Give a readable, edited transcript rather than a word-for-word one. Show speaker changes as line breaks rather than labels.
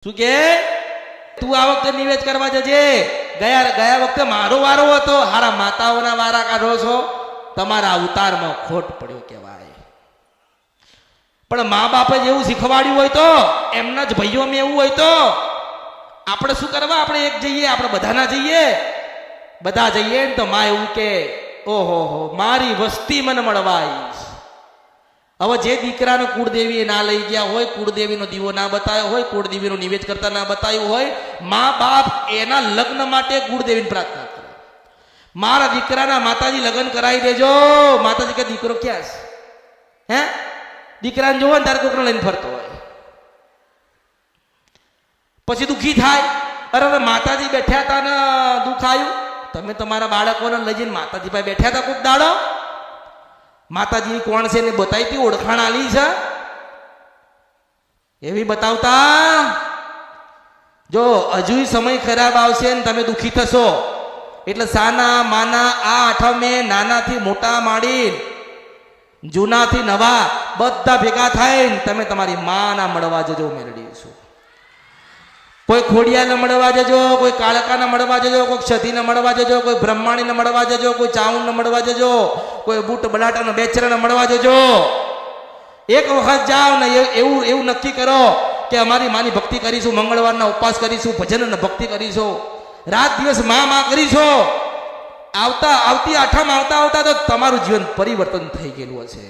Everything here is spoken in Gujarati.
શું કે તું આ વખતે નિવેદ કરવા જજે. ગયા વખતે મારો વારો હતો. હારા માતાઓના વારા કાઢો છો. તમારા અવતારમાં ખોટ પડ્યો કહેવાય. પણ મા બાપે જેવું શીખવાડ્યું હોય તો એમના જ ભાઈઓમાં એવું હોય તો આપણે શું કરવા? આપણે એક જઈએ, આપણે બધાના જઈએ. બધા જઈએ ને તો માં એવું કે ઓહો હો મારી વસ્તી મને મળવાઈશ. હવે જે દીકરાને કુળદેવીએ ના લઈ ગયા હોય, કુળદેવીનો દીવો ના બતાવ્યો હોય, કુળદેવીનો નિવેદ કરતા ના બતાવ્યું હોય, મા બાપ એના લગ્ન માટે કુળદેવીની પ્રાર્થના કરે. મારા દીકરાના માતાજી લગ્ન કરાવી દેજો. માતાજી કે દીકરો ક્યાં છે? હે દીકરાને જોવો ને તારે કોકને લઈને ફરતો હોય. પછી દુઃખી થાય. અરે માતાજી બેઠ્યા હતા ને દુઃખ આવ્યું. તમે તમારા બાળકોને લઈ જઈને માતાજી પાસે બેઠ્યા હતા કોક દાડો? માતાજી કોણ છે ને બતાવી હતી, ઓળખાણ આલી છે એવી બતાવતા. જો હજુ સમય ખરાબ આવશે ને તમે દુઃખી થશો. એટલે સાના માના આ આઠમે નાનાથી મોટા માંડી જૂનાથી નવા બધા ભેગા થાય ને તમે તમારી માના મળવા જજો. મેળવીશું કોઈ ખોડિયાને મળવા જજો, કોઈ કાળકાને મળવા જજો, કોઈ ક્ષતિને મળવા જજો, કોઈ બ્રહ્માણીને મળવા જજો, કોઈ ચાઉણને મળવા જજો, કોઈ બૂટ બલાટાના બેચરાને મળવા જજો. એક વખત જાઓ ને એવું નક્કી કરો કે અમારી માની ભક્તિ કરીશું, મંગળવારના ઉપવાસ કરીશું, ભજન અને ભક્તિ કરીશું, રાત દિવસ માં કરીશું. આવતી આઠમ આવતા તો તમારું જીવન પરિવર્તન થઈ ગયેલું હશે.